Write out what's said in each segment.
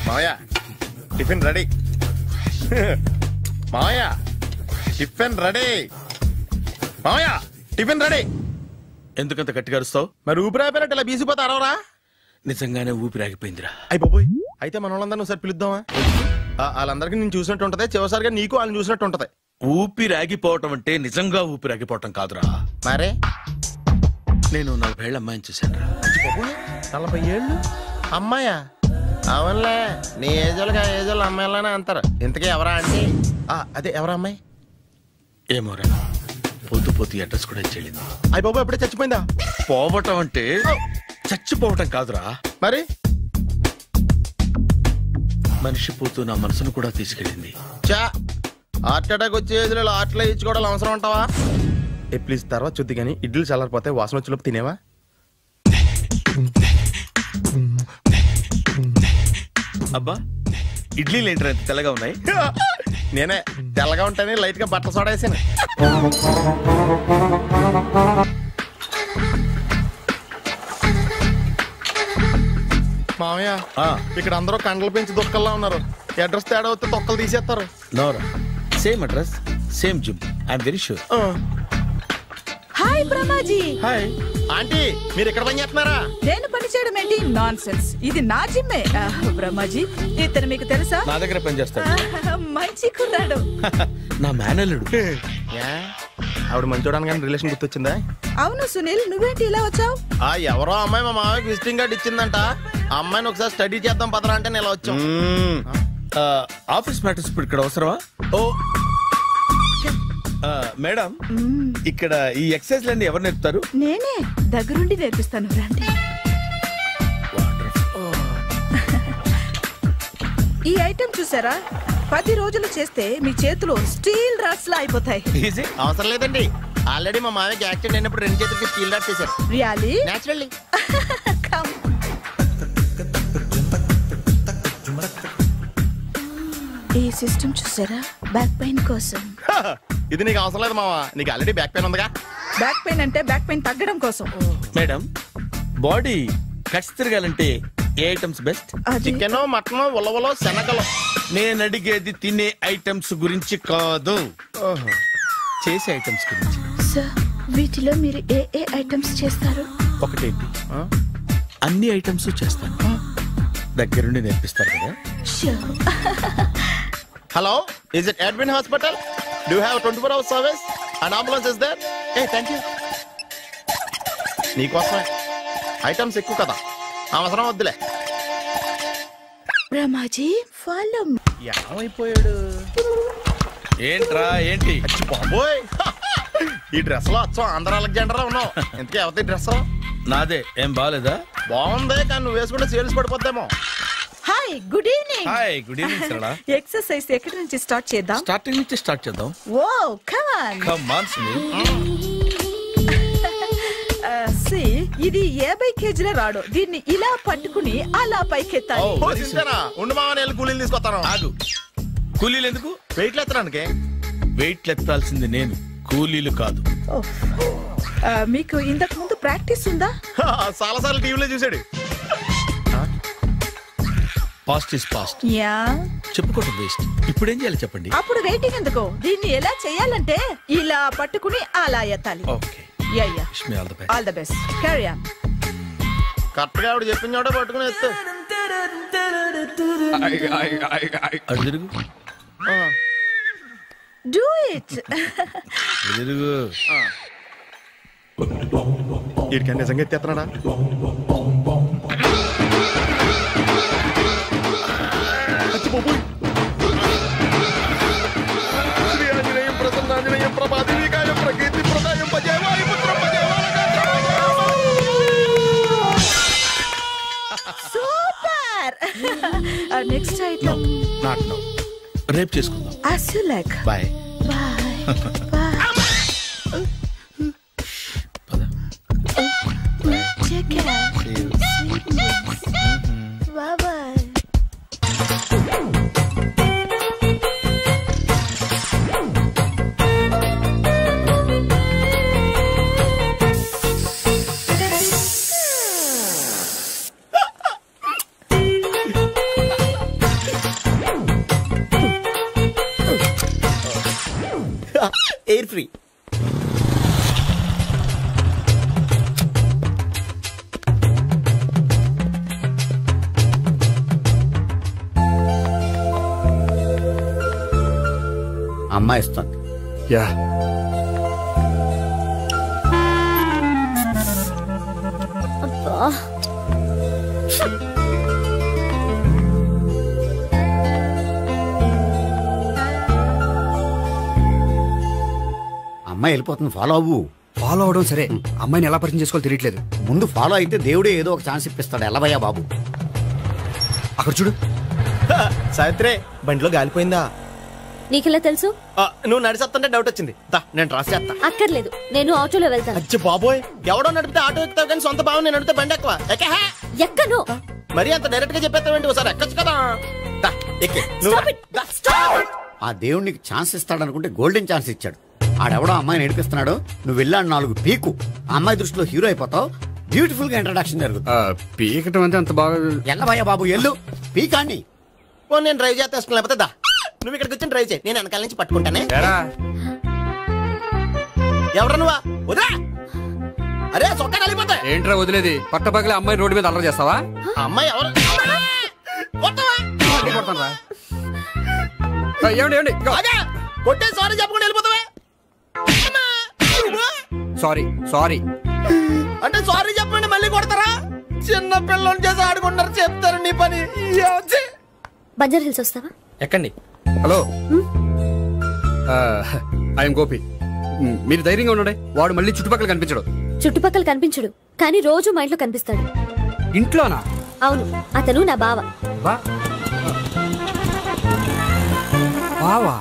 మావయ్య tiffin ready. మావయ్య tiffin ready. మావయ్య టిఫిన్ రెడీ. ఎందుకంత గట్టిగా అరుస్తావు? మరి ఊపిరాయిపోయినట్టు ఇలా బీసిపోతారవరా? నిజంగానే ఊపిరాగిపోయిందిరా. అయిపోయి అయితే మన వాళ్ళందరినీ ఒకసారి పిలుద్దామా? వాళ్ళందరికీ నేను చూసినట్టు ఉంటది, చివరిసారిగా నీకు వాళ్ళని చూసినట్టు ఉంటది. ఊపిరాగిపోవటం అంటే నిజంగా ఊపిరాగిపోవటం కాదురా. మరే నేను 40 ఏళ్ల అమ్మాయిని చూశాను రా. 40 ఏళ్ళు అమ్మాయా? అవునులే, నీ ఏజోళ్ళకి ఆ ఏజోళ్ళు అమ్మాయిలానే అంటారు. ఇంతకీ ఎవరా అంటే? అదే ఎవరా అమ్మాయి? ఏమోరా, పోతూ పోతూ అడ్రస్ కూడా చెల్లింది. అయిపోయి ఎప్పుడే చచ్చిపోయిందా? పోవటం అంటే చచ్చిపోవటం కాదురా. మరి మనిషి పోతూ నా మనసును కూడా తీసుకెళ్ళింది. చా హార్ట్ అటాక్ వచ్చే ఏజ్లో హార్ట్లో ఇచ్చుకోవడం అవసరం ఉంటావా? ప్లీజ్ తర్వాత చూద్ది కానీ ఇడ్లీ చల్లారిపోతే వాసన వచ్చేలోపు తినేవా? అబ్బా, ఇడ్లీలు ఏంట్రా ఇంత తెల్లగా ఉన్నాయి? నేనే తెల్లగా ఉంటానే లైట్ గా బట్టలు సోడా వేసాను. మామయ్య ఇక్కడ అందరూ కండలు పెంచి దుక్కల్లా ఉన్నారు. అడ్రస్ తేడా వస్తే తొక్కలు తీసేస్తారు. నోరా, same address same gym. I'm very sure. Hi Brahmaji. Hi aunty, మీరు ఇక్కడ పని చేస్తున్నారా? నేను పని చేయడం ఏంటి? Nonsense. ఇది నా జిమ్మే. బ్రహ్మాజీ, ఇతను మీకు తెలుసా? నా దగ్గర పని చేస్తాడు. మంచి కుర్రాడు. నా మేనల్లుడు. ఆవిడ మంచోడానికి కానీ రిలేషన్ గుర్తొచ్చిందా? అవును సునీల్, నువ్వేంటి ఇలా వచ్చావు? ఎవరో అమ్మాయి మా మామయ్యకి విజిటింగ్ కార్డు ఇచ్చిందంట. ఆ అమ్మాయిని ఒకసారి స్టడీ చేద్దాం పదరా అంటే నేను ఇలా వచ్చాం. ఆఫీస్ మ్యాటర్స్ ఇప్పుడు ఇక్కడ అవసరమా? ఓ మేడం, ఇక్కడ ఈ ఎక్సర్సైజ్ లన్నీ ఎవరు నేర్పుతారు? నేనే దగ్గరుండి నేర్పిస్తాను, రండి. ఈ ఐటెం చూసారా? 10 రోజులు చేస్తే మీ చేతులు స్టీల్ రాట్స్ లా అయిపోతాయి. అవసరం లేదండి, ఆల్రెడీ మా మామయ్యకి యాక్సిడెంట్ అయినప్పుడు 2 చేతులకి స్టీల్ రాట్స్ చేశారు. రియల్లీ? నేచురల్లీ. కమ్. ఈ సిస్టమ్ చూసారా? బ్యాక్ పెయిన్ కోసం. ఇది నీకు అవసరం లేదు మావా, నీకు ఆల్రెడీ బ్యాక్ పెయిన్ ఉందిగా. బ్యాక్ పెయిన్ అంటే బ్యాక్ పెయిన్ తగ్గడం కోసం. మేడం, బాడీ కట్స్ తిరగాలంటే ఏ ఐటమ్స్ బెస్ట్? చికెన్, మటన్, ఉలవలో, శనగలు. నేను అడిగేది తినే ఐటమ్స్ గురించి కాదు, చేసే ఐటమ్స్ గురించి. సార్, వీటిలో మీరు ఏ ఏ ఐటమ్స్ చేస్తారు? ఒకటేంటి, అన్ని ఐటమ్స్ చేస్తాను. దగ్గరుండి నేర్పిస్తారు కదా. Hello, is it admin hospital? Do you have 24 hours service and ambulance is there? Thank you. నీకోసమే. ఐటమ్స్ ఎక్కువ కదా, అవసరం వద్దులే. రమాజీ, ఫాలో. ఏమైపోయాడు? ఏంట్రా ఏంటి? బాబోయ్, ఈ డ్రెస్ లో వచ్చాం ఆంధ్ర అలెగ్జాండర్ ఉన్నావు. ఇంతకీ ఎవరి డ్రెస్? నాదే. ఏం బాగాలేదా? బాగుంది, కానీ నువ్వు వేసుకుంటే సేల్స్ పడిపోద్దేమో. Hi, good evening. Hi, good evening Sarala. Exercise ఎక్కడి నుంచి స్టార్ట్ చేద్దాం? స్టార్టింగ్ నుంచి స్టార్ట్ చేద్దాం. Oh come on. Come on Sunil. ఇది 50 kg రాడు. దీన్ని ఇలా పట్టుకుని అలా పైకెత్తాలి. ఉండు మామ, నేను కూలీలు తీసుకొస్తాను. ఆగు, కూలీలు ఎందుకు? వెయిట్ ఎత్తడానికి. వెయిట్ ఎత్తాల్సింది నేను, కూలీలు కాదు. మీకు ఇంతకు ముందు ప్రాక్టీస్ ఉందా? చాలా సార్లు టీవీలో చూసాడు. Past is past. యా, చెప్పుకోవడం వేస్ట్. ఇప్పుడు ఏం చేయాలి చెప్పండి. అప్పుడు వెయిటింగ్ ఎందుకు? దీన్ని ఎలా చేయాలంటే ఇలా పట్టుకుని అలా ఎత్తాలి. Okay, ya ya, all the best. Carry on. Correct గా ఆవిడ చెప్పిన చోట పట్టుకుని ఎత్తు. అటు తిరుగు. Do it. తిరుగు. వీడికి నిజంగా ఎత్తేస్తున్నాడా? శ్రీ ఆంజనేయం ప్రసన్నాంజనేయం ప్రభాదివికాయం ప్రకీర్తి ప్రదాయం భజేవాయు పుత్రం super. Next item not now, రేపు చేసుకుందాం. as you like. Bye. Bye. Take care. Bye bye. Free. అమ్మాయి ఇస్తుంది. యా అమ్మాయి వెళ్ళిపోతుంది, ఫాలో అవ్వు. ఫాలో అవడం సరే, అమ్మాయిని ఎలా పరిచయం చేసుకోవాలో తెలియట్లేదు. ముందు ఫాలో అయితే దేవుడే ఏదో ఒక ఛాన్స్ ఇప్పిస్తాడు. ఎల్లవయ్యా బాబు. అక్కడ చూడు. సావిత్రి బండిలో గాలిపోయిందా? నీకెలా తెలుసు? నువ్వు నడిచేస్తుంటే డౌట్ వచ్చింది. నేను డ్రాస్ చేస్తా. అక్కర్లేదు, నేను ఆటోలో వెళ్తాను. అచ్చి బాబోయ్, ఎవడో నడిపితే ఆటో ఎక్కుతావు కానీ సొంత భావం నేను నడిపితే బండి ఎక్కువ. ఎక్కను. మరి అంత డైరెక్ట్ గా చెప్పేస్తావేంటి? ఒకసారి ఎక్కొచ్చు కదా. ఆ దేవుడికి ఛాన్స్ ఇస్తాడనుకుంటే గోల్డెన్ ఛాన్స్ ఇచ్చాడు. ఆడెవడో అమ్మాయిని నడిపిస్తున్నాడు, నువ్వు వెళ్ళాడు 4 పీకు. ఆ అమ్మాయి దృష్టిలో హీరో అయిపోతావు. బ్యూటిఫుల్ గా ఇంట్రడక్షన్ జరుగుతుంది. పీకటం అంటే అంత బాగా. ఎల్లవయ్యా బాబు ఎల్లు, పీకాన్ని. నేను డ్రైవ్ చేస్తాను, లేకపోతే దా నువ్వు ఇక్కడికి వచ్చి డ్రైవ్ చేయి, నేను వెనకాల నుంచి పట్టుకుంటానే. ఎవరు నువ్వా? వదిలా. అరే చొక్కా కలిపోతా. ఏంట్రా వదిలేది? పట్టపగలే అమ్మాయి రోడ్డు మీద అల్లరి చేస్తావా? అమ్మాయి ఎవరు? ఏమండి కొట్టే సారీ చెప్పకుండా వెళ్ళిపోతావా? సారీ సారీ అంటే సారీ చెప్పండి మళ్ళీ కొడతారా? చిన్న పిల్లలు చేసి ఆడుకుంటారు, చెప్తారు నీ పని. బంజారా హిల్స్ వస్తావా? ఎక్కండి. Hello, I'm Gopi. మీరు ధైర్యంగా ఉండండి. వాడు మళ్ళీ చుట్టుపక్కల కనిపించడు. చుట్టుపక్కల కనిపించడు, కానీ రోజు మా ఇంట్లో కనిపిస్తాడు. ఇంట్లోనా? అవును, అతను నా బావ. బావా?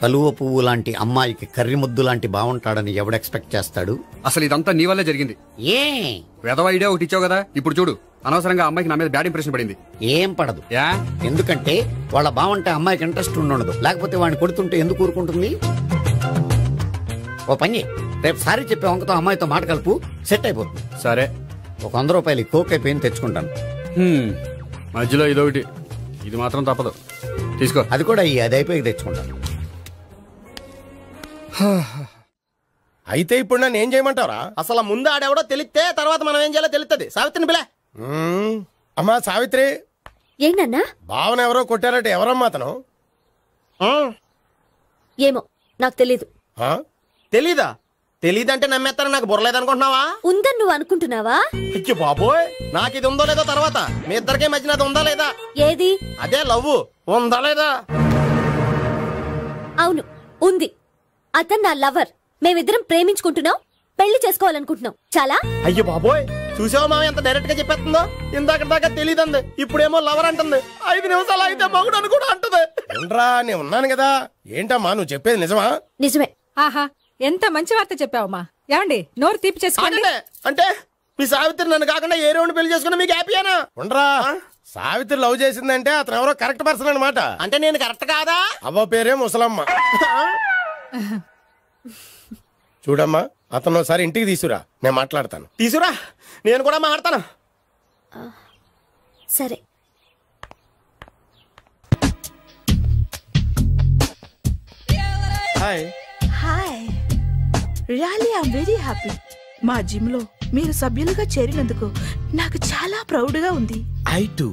కలువ పువ్వు లాంటి అమ్మాయికి కర్రి ముద్దు లాంటి బాగుంటాడని ఎవడు ఎక్స్పెక్ట్ చేస్తాడు? అసలు ఇదంతా నీ వల్లే జరిగింది. ఏ వెధవ ఐడియా ఒకటి ఇచ్చావు కదా. ఇప్పుడు చూడు, అనవసరంగా అమ్మాయికి నా మీద బ్యాడ్ ఇంప్రెషన్ పడింది. ఏం పడదు. యా? ఎందుకంటే వాళ్ళ బాగుంటే అమ్మాయికి ఇంట్రెస్ట్ ఉండదు. లేకపోతే వాడిని కొడుతుంటే ఎందుకు ఊరుకుంటుంది? ఓ పని, రేపు సారీ చెప్పే వంకతో అమ్మాయితో మాట కలుపు, సెట్ అయిపోతుంది. సరే, ఒక 100 రూపాయలు కోక్ అయిపోయింది, తెచ్చుకుంటాను. మధ్యలో ఇదొకటి, ఇది మాత్రం తప్పదు. తీసుకో. అది కూడా అది అయిపోయి తెచ్చుకుంటాను. అయితే ఇప్పుడు నన్ను ఏం చేయమంటారా? అసలు ముందు ఆడెవడో తెలిస్తే తర్వాత మనం ఏం చేయాలో తెలుస్తుంది. సావిత్రిని పిల్ల. అమ్మా సావిత్రి. ఏంటన్నా? భావన ఎవరో కొట్టారట. ఎవరమ్మా అతను? ఏమో నాకు తెలీదు. తెలీదా? తెలీదంటే నమ్మేస్తారని నాకు బుర్రలేదనుకుంటున్నావా? ఉందని నువ్వు అనుకుంటున్నావా? అయ్యో బాబోయ్, నాకు ఇది ఉందో లేదో తర్వాత. మీ ఇద్దరికే మధ్యన అది ఉందా లేదా? ఏది? అదే లవ్ ఉందా లేదా? అవును, ఉంది. అతను నా లవర్. మేమిద్దరం ప్రేమించుకుంటున్నాం, పెళ్లి చేసుకోవాలనుకుంటున్నాం. చాలా. అయ్యో బాబోయ్, చూసావా మామ ఎంత డైరెక్ట్ గా చెప్పేస్తుందో? ఇందాక దాకా తెలియదండి, ఇప్పుడేమో లవర్ అంటుంది. 5 నిమిషాలు అయితే మగుడు అని కూడా అంటుంది. ఏంట్రా, నేను ఉన్నాను కదా. ఏంటమ్మా నువ్వు చెప్పేది నిజమా? నిజమే. ఆహా, ఎంత మంచి వార్త చెప్పావమ్మా. ఏమండి, నోరు తీపి చేసుకోండి. అంటే మీ సావిత్రి నన్ను కాకుండా ఏ రౌండ్ పెళ్లి చేసుకున్నా మీకు హ్యాపీయేనా? ఉండరా, సావిత్రి లవ్ చేసిందంటే అతను ఎవరో కరెక్ట్ పర్సన్ అనమాట. అంటే నేను కరెక్ట్ కాదా? అవ్వ పేరే ముసలమ్మ. చూడమ్మా, అతను ఒకసారి ఇంటికి తీసుకురా, నేను మాట్లాడతాను. తీసుకురా, నేను కూడా మాట్లాడతాను. సరే. Hi. Hi, really I am very happy. మా జిమ్ లో మీరు సభ్యులుగా చేరినందుకు నాకు చాలా ప్రౌడ్ గా ఉంది. I to.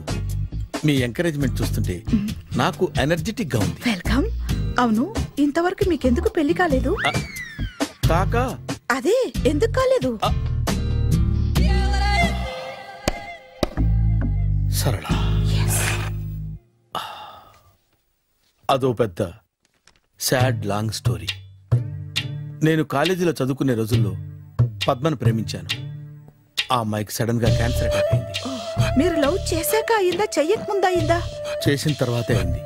మీ ఎంకరేజ్మెంట్ చూస్తుంటే నాకు ఎనర్జెటిక్ గా ఉంది. వెల్కమ్. అవును, ఇంతవరకు మీకెందుకు పెళ్లి కాలేదు? కాకా అదే ఎందుకు కాలేదు? సరళ, అదో పెద్ద సాడ్ లాంగ్ స్టోరీ. నేను కాలేజీలో చదువుకునే రోజుల్లో పద్మను ప్రేమించాను. ఆ అమ్మాయికి సడన్ గా క్యాన్సర్ అటాక్ అయింది. మీరు లవ్ చేశాక అయిందా, చెయ్యక ముందా అయిందా? చేసిన తర్వాతే అయింది.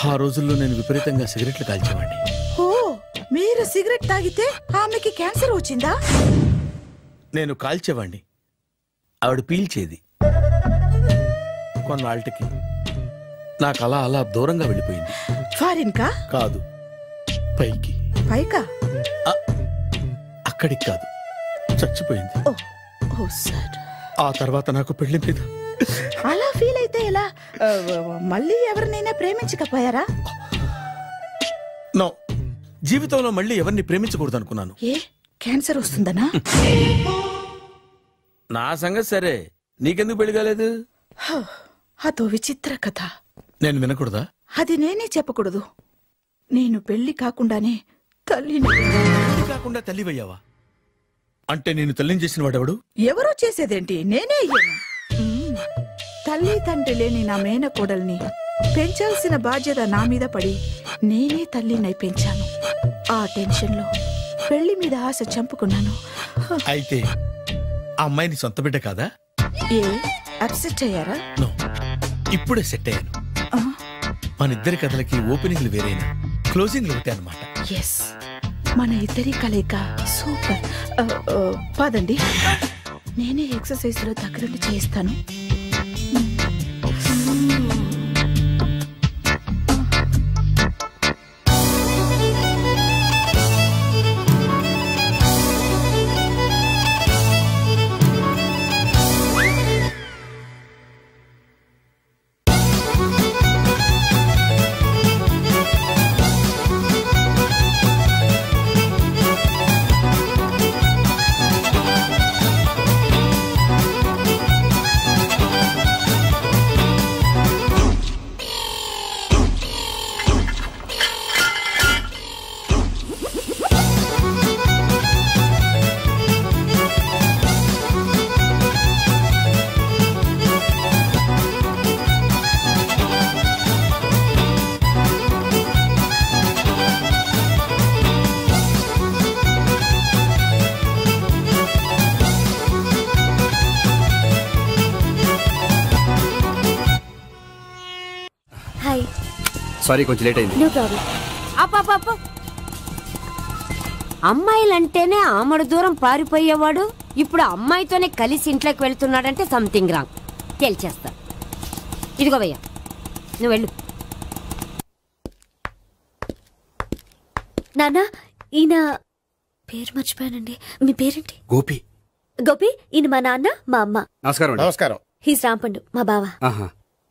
ఆ రోజుల్లో నేను విపరీతంగా సిగరెట్లు కాల్చేవాడిని. ఓ, మీరు సిగరెట్ తాగితే ఆమెకి క్యాన్సర్ వచ్చిందా? నేను కాల్చేవాడిని, ఆవిడ పీల్చేది. కొన్నాళ్ళకి నాకు అలా అలా దూరంగా వెళ్ళిపోయింది. ఫారిన్ కా? కాదు, పైకి. పైకా? అక్కడికి కాదు, చచ్చిపోయింది. ఓ సార్. ఆ తర్వాత నాకు పెళ్లి మీద అలా ఫీల్ అయితే ఎలా మళ్ళీ ఎవరినైనా ప్రేమించకపోయారా? నో, జీవితంలో మళ్ళీ ఎవరిని ప్రేమించకూడదు అనుకున్నాను. ఏ క్యాన్సర్ వస్తుందనా? నా సంగతి సరే, నీకెందుకు పెళ్లి కాలేదు? అదో విచిత్ర కథ. నేను వినకూడదా? అది నేనే చెప్పకూడదు. నేను పెళ్లి కాకుండానే తల్లిని. పెళ్లి కాకుండా తల్లివయ్యావా? అంటే నేను తల్లిని చేసిన వాడెవడు? ఎవరో చేసేదేంటి, నేనే అయ్యాను. తల్లి తండ్రి లేని నా మేనకోడల్ని పెంచాల్సిన బాధ్యత నా మీద పడి నేనే తల్లినై పెంచాను. ఆ టెన్షన్లో పెళ్లి మీద ఆశ చంపుకున్నాను. అయితే ఆ అమ్మాయిని సొంత బిడ్డ కాదా? ఏ అప్సెట్ అయ్యారా? నో, ఇప్పుడే సెట్ అయ్యాను. మన ఇద్దరి కథలకి ఓపెనింగ్లు వేరైనా క్లోజింగ్లు ఒకటే అన్నమాట. ఎస్, మన ఇద్దరి కలయిక సూపర్. పదండి, నేనే ఎక్సర్సైజ్ లో దగ్గరుండి చేయిస్తాను. సారీ, కొంచెం లేట్ అయింది. No problem. అప్ప అమ్మాయిలంటేనే ఆమడు దూరం పారిపోయేవాడు ఇప్పుడు అమ్మాయితోనే కలిసి ఇంట్లోకి వెళ్తున్నాడంటే సంథింగ్ రాంగ్. తేల్చేస్తా. ఇదిగో భయ్యా, నువ్వు వెళ్ళు. నానా, ఈయన పేరు మర్చిపోయానండి. మీ పేరేంటి? గోపి. గోపి, ఈయన మా నాన్న, మా అమ్మ. నమస్కారం. నమస్కారం. హీస్ రాంపండు, మా బావ.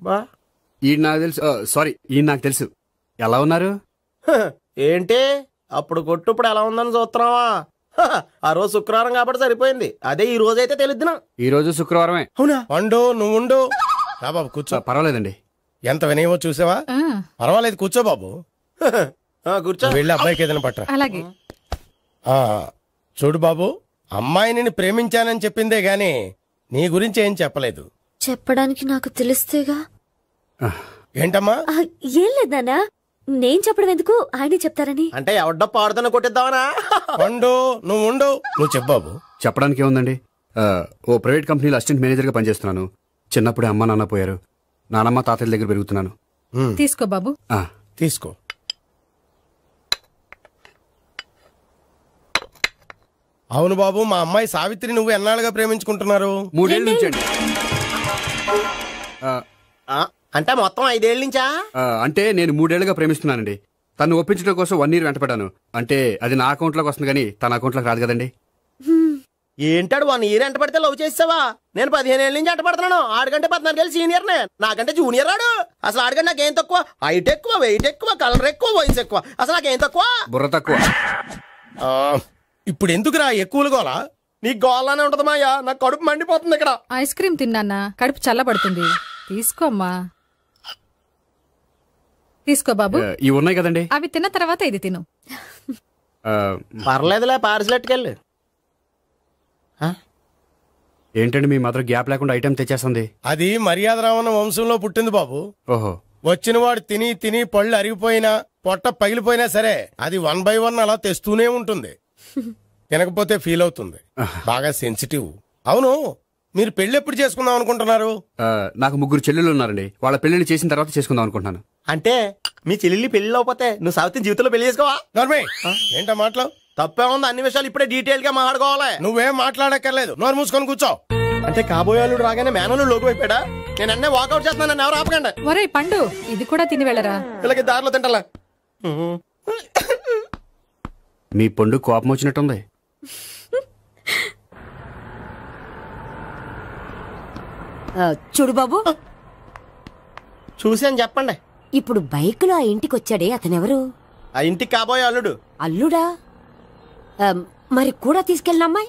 బా ఈయన నాకు తెలుసు. సారీ, ఈయన నాకు తెలుసు. ఎలా ఉన్నారు? ఏంటి అప్పుడు కొట్టు ఇప్పుడు ఎలా ఉందని చూస్తున్నావా? ఆ రోజు శుక్రవారం కాబట్టి సరిపోయింది. అదే ఈ రోజు అయితే తెలుద్దునా. ఈ రోజు శుక్రవారమే. అవునా? వండు, నువ్వు ఉండు. రా బాబు కూర్చో. పర్వాలేదండి. ఎంత వినయమో చూసావా? పర్వాలేదు, కూర్చో బాబు. కూర్చో. వెళ్ళి అబ్బాయికి ఏదైనా పట్టరా. అలాగే. చూడు బాబు, అమ్మాయిని ప్రేమించానని చెప్పిందే గాని నీ గురించి ఏం చెప్పలేదు. చెప్పడానికి నాకు తెలిస్తేగా. ఏంటమ్మా? ఏం లేదు నాన్న, నేను చెప్పడం ఎందుకు, ఆయనే చెప్తారని. అంటే ఎవడ్డో పాడుతున్న కొట్టిద్దామనా? వండు, నువ్వు ఉండు. నువ్వు చెప్పు బాబు. చెప్పడానికి ఏముందండి, ఓ ప్రైవేట్ కంపెనీలో అసిస్టెంట్ మేనేజర్ గా పనిచేస్తున్నాను. చిన్నప్పుడే అమ్మ నాన్న పోయారు. నానమ్మ తాతయ్య దగ్గర పెరుగుతున్నాను. తీసుకో బాబు. తీసుకో. అవును బాబు, మా అమ్మాయి సావిత్రి నువ్వు ఎన్నాళ్ళుగా ప్రేమించుకుంటున్నారు? 3 ఏళ్ళ నుంచి అండి. అంటే మొత్తం 5 ఏళ్ళ నుంచా? అంటే నేను 3 ఏళ్లుగా ప్రేమిస్తున్నానండి. తను ఒప్పించడం కోసం 1 year వెంటపడ్డాను. అంటే అది నా అకౌంట్ లోకి వస్తుంది కానీ తన అకౌంట్ లోకి రాదు కదండి. ఏంటాడు 1 year ఎంట పడితే లవ్ చేసావా? నేను 15 ఏళ్ళ నుంచి ఎంట పడుతున్నాను. ఆడికంటే 14 ఏళ్ళు సీనియర్ నే, నాకంటే జూనియర్ రాడు. అసలు ఆడికంటే నాకేం తక్కువ? హైట్ ఎక్కువ, వెయిట్ ఎక్కువ, కలర్ ఎక్కువ, వయసు ఎక్కువ. అసలు నాకేం తక్కువ? బుర్ర తక్కువ. ఇప్పుడు ఎందుకురా ఎక్కువలు గోలా? నీకు గోలానే ఉంటది మాయా. నాకు కడుపు మండిపోతుంది ఇక్కడ. ఐస్ క్రీమ్ తిన్నానా, కడుపు చల్లబడుతుంది. తీసుకోమ్మా. తీసుకో బాబు. ఇవి ఉన్నాయి కదండి, అవి తిన్న తర్వాత ఇది తిను. పర్లేదులే, పార్సిలెట్కెళ్ళి. ఏంటండి మీ మదర్ గ్యాప్ లేకుండా ఐటెం తెచ్చేస్తుంది? అది మర్యాద రావణ వంశంలో పుట్టింది బాబు. ఓహో. వచ్చినవాడు తిని తిని పళ్ళు అరిగిపోయినా పొట్ట పగిలిపోయినా సరే అది 1 by 1 అలా తెస్తూనే ఉంటుంది. తినకపోతే ఫీల్ అవుతుంది. బాగా సెన్సిటివ్. అవును, మీరు పెళ్లి ఎప్పుడు చేసుకుందాం అనుకుంటున్నారు? నాకు 3 చెల్లెళ్ళు ఉన్నారండి. వాళ్ళ పెళ్లిని చేసిన తర్వాత చేసుకుందాం అనుకుంటున్నాను. అంటే మీ చెల్లెల్ని పెళ్లి లేకపోతే నువ్వు సావిత్రి జీవితంలో పెళ్లి చేసుకోవా? ఏంటో మాటలు తప్పే ఉంది. అన్ని విషయాలు ఇప్పుడే డీటెయిల్ గా మాట్లాడుకోవాలి. నువ్వేం మాట్లాడక్కర్లేదు, నోరు మూసుకొని కూర్చో. అంటే కాబోయేవాళ్ళు రాగానే మేనలు లోకి అయిపోయాడా? నేను అన్నీ వాకౌట్ చేస్తున్నాను, నన్ను ఎవరు ఆపకండి. ఒరే పండు, ఇది కూడా తిని వెళ్ళరా. వీళ్ళకి దారిలో తింటలా. మీ పండు కోపం వచ్చినట్టుంది. చూడు బాబు, చూసాను చెప్పండి. ఇప్పుడు బైక్ లో ఆ ఇంటికి వచ్చాడే అతనెవరు? ఆ ఇంటికి కాబోయే అల్లుడు. అల్లుడా? మరి కూడా తీసుకెళ్ళిన అమ్మాయి?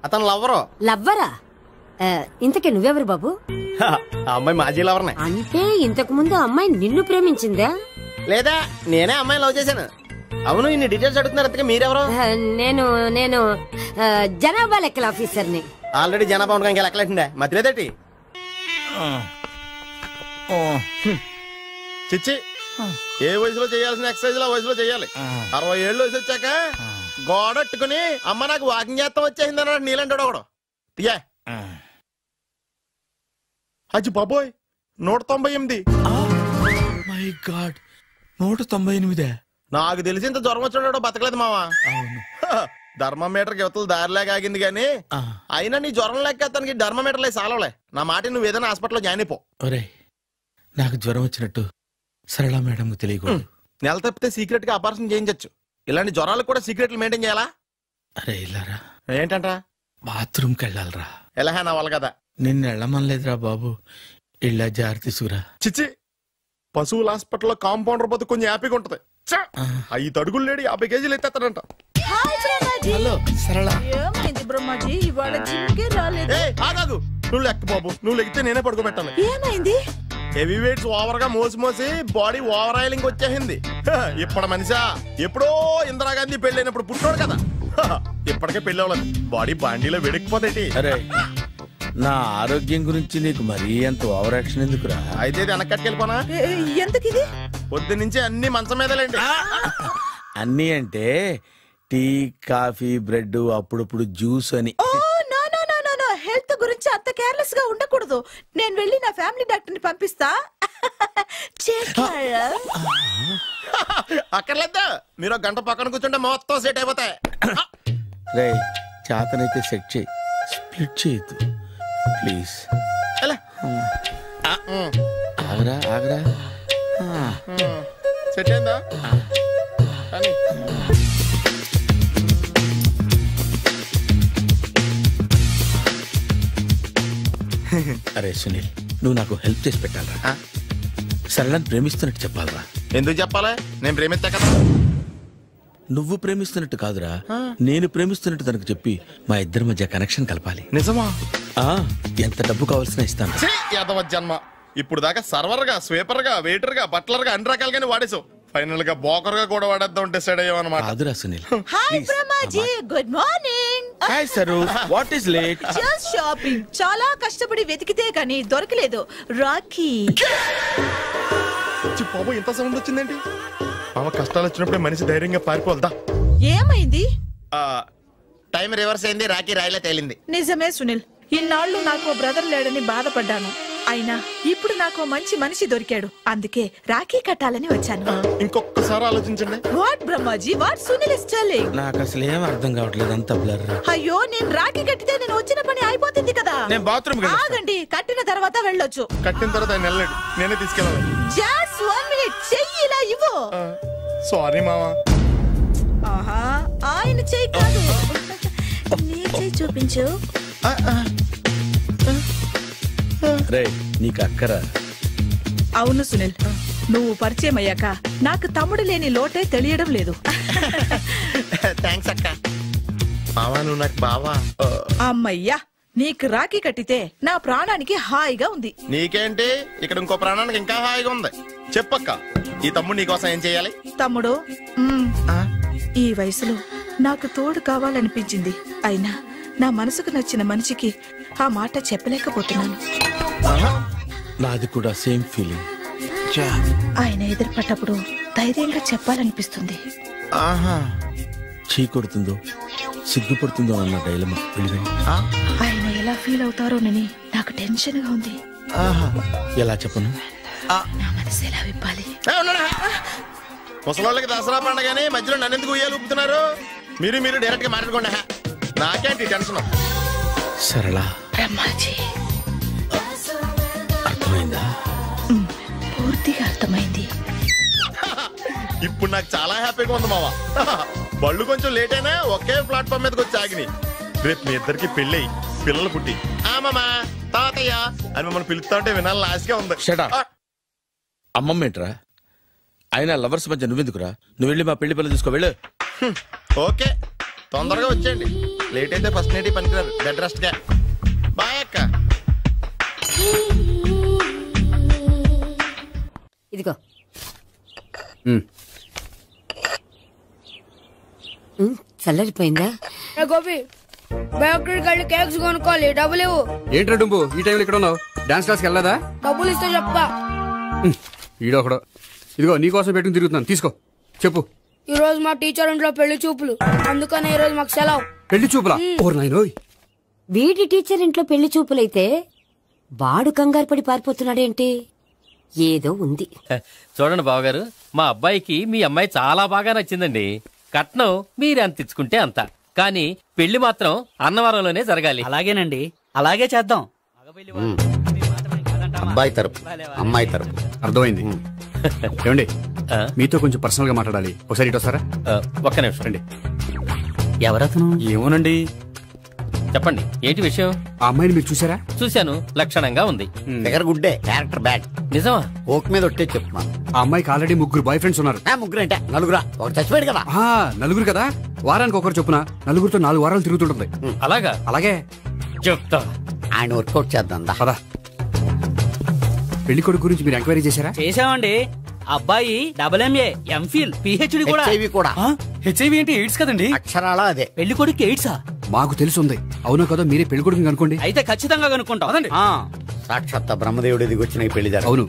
అతను లవ్వరు. లవ్వరా? ఇంతకీ నువ్వెవరు బాబు? ఆ అమ్మాయి మాజీ లవర్నే. అంటే ఇంతకు ముందు అమ్మాయి నిన్ను ప్రేమించిందా? లేదా నేనే అమ్మాయి లవ్ చేశాను. అవును, ఇన్ని డీటెయిల్స్ అడుగుతున్నారు. అంతగా మీరెవరు? నేను నేను జనాభా లెక్కల ఆఫీసర్ని. ఆల్రెడీ జనాభా ఉండగా ఇంకా లెక్కలేటండే మధ్యలేదేటి. చిచ్చి, ఏ వయసులో చేయాల్సిన ఎక్సర్సైజ్ ఆ వయసులో చేయాలి. 60 ఏళ్ళు వయసు వచ్చాక గోడట్టుకుని అమ్మ నాకు వాకింగ్ చేస్తాం వచ్చేసింది అన్నాడు నీలంటాడు ఒకడు. తీయా అచ్చి బాబోయ్, 198. My God, 198. నాకు తెలిసి ఇంత జ్వరం వచ్చాడో బతకలేదు మావా. అవును. ధర్మమీటర్ యువతలు దారిలాగా ఆగింది గానీ అయినా నీ జ్వరం లెక్క అతనికి ధర్మమీటర్లే సాలవలే. నా మాట నువ్వు ఏదైనా హాస్పిటల్లో జాయిన్ అయిపో. ఒరే, నాకు జ్వరం వచ్చినట్టు సరళ మేడం తెలియకూడదు. నెల తప్పితే సీక్రెట్ గా ఆపరేషన్ చేయించచ్చు. ఇలాంటి జ్వరాలకు కూడా సీక్రెట్లు మెయింటైన్ చేయాలా? అరే ఇల్లారా, ఏంటంటరా? బాత్రూమ్కి వెళ్ళాలరా. ఎలా నా వాళ్ళు కదా. నిన్ను వెళ్ళమనలేదురా బాబు, ఇళ్ళ జారి తీసుకురా. చిచ్చి, పశువుల హాస్పిటల్లో కాంపౌండర్ బతు కొంచెం హ్యాపీగా ఉంటది. 5 అడుగులు లేడి 50 కేజీలు ఎత్తేస్తాడంట. హలో సరళ. ఏమైంది బ్రహ్మాజీ, ఇవాళ జిమ్కే రాలేదు? ఆగాదు, నువ్వు లెక్క బాబు. నువ్వు లెక్కితే నేనే పడుకోబెట్టాను. ఏమైంది? హెవీ వెయిట్స్ ఓవర్ గా మోసి బాడీ ఓవర్ ఆయిలింగ్ వచ్చేసింది. ఇప్పుడు మనిషా ఎప్పుడో ఇందిరాగాంధీ పెళ్ళైనప్పుడు పుట్టినోడు కదా. ఇప్పటికే పెళ్ళి అవ్వలేదు, బాడీ బాండీలో వెడికిపోతేటి. అరే, నా ఆరోగ్యం గురించి నీకు మరీ అంత ఓవర్ యాక్షన్ ఎందుకురా? అయితే వెనక్కట్టుకెళ్ళిపోనా? ఎందుకు ఇది? పొద్దు నుంచి అన్ని మంచం మీదలేండి. అన్నీ అంటే టీ, కాఫీ, బ్రెడ్, అప్పుడప్పుడు జ్యూస్ అని. హెల్త్ గురించి అంత కేర్లెస్ గా ఉండకూడదు. నేను వెళ్ళి నా ఫ్యామిలీ డాక్టర్ ని పంపిస్తా. అక్కర్లేదా, మీరు 1 గంట పక్కన కూర్చుంటే మొత్తం సెట్ అయిపోతాయి. రే, చేతనైతే సెట్ చేయి, స్ప్లిట్ చేయొద్దు ప్లీజ్. ఆగరా ఆగరా. సెట్ అయిందా? అరే సునీల్, నువ్వు నాకు హెల్ప్ చేసి పెట్టాలరా. సరళని ప్రేమిస్తున్నట్టు చెప్పాలరా. ఎందుకు చెప్పాలి? నేను ప్రేమిస్తా కదా. నువ్వు ప్రేమిస్తున్నట్టు కాదురా, నేను ప్రేమిస్తున్నట్టు తనకు చెప్పి మా ఇద్దరి మధ్య కనెక్షన్ కలపాలి. నిజమా? ఎంత డబ్బు కావాల్సిన ఇస్తాను. యాదవ జన్మ. ఇప్పుడు దాకా సర్వర్ గా, స్వీపర్ గా, వెయిటర్ గా, బట్లర్ గా అన్ని రకాలుగానే వాడేసావు. ఫైనల్ గా బోకర్ గా కూడా వాడేద్దాం డిసైడ్ అయ్యామన్నమాట. కాదురా Sunil. Hi Brahmaji, good morning. Hi sir, what is late? Just shopping. చాలా కష్టపడి వెతికితే కానీ దొరకలేదు. రాఖీ. బాబు, ఇంత సౌండ్ వచ్చిందేంటి? మామ, కష్టాలు వచ్చినప్పుడే మనిషి ధైర్యంగా పారిపోదా. ఏమైంది? టైం రివర్స్ అయింది, రాఖీ రాయిలా తేలింది. నిజమే సునీల్, ఇన్నాళ్ళు నాకు బ్రదర్ లేడని బాధపడ్డాను. అయినా ఇప్పుడు నాకు మంచి మనిషి దొరికాడు. అందుకే రాఖీ కట్టాలని వచ్చాను. ఇంకొకసారి ఆలోచించండి. What Brahmaji, what Sunil is telling? నాకు అసలు ఏం అర్థం కావట్లేదు, అంత బ్లర్. అయ్యో, నేను రాఖీ కట్టితే నేను వచ్చిన పని అయిపోతుంది కదా. నేను బాత్రూమ్ ఆగండి, కట్టిన తర్వాత వెళ్ళొచ్చు. కట్టిన తర్వాత ఆయన వెళ్ళండి, నేనే తీసుకెళ్ళాలి. జస్ట్ 1 మినిట్, చెయ్యి ఇలా ఇవ్వు. సారీ మావా. ఆహా, ఆయన చెయ్యి కాదు, నీ చెయ్యి చూపించు. రే, నీకు అక్కరా? అవును సునీల్, నువ్వు పరిచయం అయ్యాక నాకు తమ్ముడు లేని లోటే తెలియడం లేదు. థ్యాంక్స్ అక్క. మావా, నువ్వు నాకు బావా. అమ్మయ్యా, నీకు రాఖీ కట్టితే నా ప్రాణానికి హాయిగా ఉంది. నీకేంటి, ఇక్కడ ఇంకో ప్రాణానికి ఇంకా హాయిగా ఉంది. చెప్పక్క, ఈ తమ్ముడు నీకోసం ఏం చేయాలి? తమ్ముడు, ఈ వయసులో నాకు తోడు కావాలనిపించింది. అయినా నా మనసుకు నచ్చిన మనిషికి ఆ మాట చెప్పలేకపోతున్నాను. నాది కూడా సేమ్ ఫీలింగ్. ఆయన ఎదురుపడ్డప్పుడు ధైర్యంగా చెప్పాలనిపిస్తుంది. చీ కొడుతుందో సిగ్గుపడుతుందో అన్న డైలమా. ఆయన ఎలా ఫీల్ అవుతారోనని నాకు టెన్షన్ గా ఉంది. ఎలా చెప్పను? నా మనసు ఎలా విప్పాలి? ముసలోళ్ళకి దసరా పండగని మధ్యలో నన్నెందుకు ఉయ్యాలు ఊపుతున్నారు? మీరు డైరెక్ట్ గా మాట్లాడుకోండి. నాకేంటి టెన్షన్? సరళ, బ్రహ్మాజీ, అర్థమైందా? పూర్తిగా అర్థమైంది. ఇప్పుడు నాకు చాలా హ్యాపీగా ఉంది మావా. బళ్ళు కొంచెం లేట్ అయినా ఒకే ప్లాట్ఫామ్ మీదకి వచ్చి ఆగినాయి. రేపు మీ ఇద్దరికి పెళ్ళి పిల్లలు పుట్టి మామా తాతయ్య అని మమ్మల్ని పిలుస్తా ఉంటే వినాలని ఆశగా ఉంది. అమ్మమ్మ ఏంట్రా? అయినా లవర్స్ మధ్య నువ్వెందుకురా? నువ్వు వెళ్ళి మా పెళ్లి పిల్లలు తీసుకో వెళ్ళు. ఓకే, తొందరగా వచ్చేయండి. లేట్ అయితే ఫస్ట్ నైట్ పనికిరారు. బెడ్ రెస్ట్ గా. బాయ్ అక్క. ఇదిగో చల్లరిపోయిందా? గోపి బయోక్రెడిట్ కార్డు కేక్స్ కొనుక్కోవాలి, డబ్బులు ఇవ్వు. ఏంట్రా డుంబు ఈ టైంలో ఇక్కడ ఉన్నావు? డాన్స్ క్లాస్కి వెళ్ళదా? డబ్బులు ఇస్తే చెప్తా. ఈడొకడు. ఇదిగో నీకోసం పెట్టుకుని తిరుగుతున్నాను, తీసుకో. చెప్పు. ఈ రోజు మా టీచర్ ఇంట్లో పెళ్లి చూపులు, అందుకనే ఈ రోజు మాకు సెలవు. పెళ్లి చూపులా? ఓర్ నాయనోయ్. వీడి టీచర్ ఇంట్లో పెళ్లి చూపులైతే వాడు కంగారు పడి పారిపోతున్నాడేంటి? ఏదో ఉంది. చూడండి బావగారు, మా అబ్బాయికి మీ అమ్మాయి చాలా బాగా నచ్చిందండి. కట్నం మీరు ఎంత ఇచ్చుకుంటే అంత, కానీ పెళ్లి మాత్రం అన్నవరంలోనే జరగాలి. అలాగేనండి, అలాగే చేద్దాం. అబ్బాయి తరపు అమ్మాయి తరపు. అర్థమైంది. ఏమండి మీతో కొంచెం పర్సనల్ గా మాట్లాడాలి, ఒకసారి ఇటు వస్తారా? ఒక్క నిమిషం రండి. ఎవరతను? ఏమోనండి. చెప్పండి, ఏంటి విషయం? ఆ అమ్మాయిని మీరు చూసారా? చూశాను, లక్షణంగా ఉంది. ఫిగర్ గుడ్డే, క్యారెక్టర్ బ్యాడ్. నిజమా? ఓక్ మీద ఒట్టే చెప్తున్నా. ఆ అమ్మాయికి ఆల్రెడీ 3 బాయ్ ఫ్రెండ్స్ ఉన్నారు. ముగ్గురు అంటే నలుగురా? ఒకటి చచ్చిపోయాడు కదా. నలుగురు కదా, వారానికి ఒకరు చొప్పున నలుగురితో 4 వారాలు తిరుగుతుంటుంది. అలాగా? అలాగే చెప్తా. ఆయన వర్కౌట్ చేద్దాం. పదా. పెళ్లి కొడుకు గురించి మీరు ఎంక్వైరీ చేశారా? చేసామండి. అబ్బాయి MA, MPhil, PhD కూడా. హెచ్ఐవి కూడా. హెచ్ఐవి ఏంటి? ఎయిడ్స్ కదండి. అక్షరాల అదే. పెళ్లి కొడుకు ఎయిడ్సా? మాకు తెలుసుంది. అవునో కదా, మీరే పెళ్లి కొడుకుని కనుకోండి. అయితే ఖచ్చితంగా కనుక్కుంటాం. సాక్షాత్ బ్రహ్మదేవుడి దిగొచ్చిన ఈ పెళ్లి. అవును.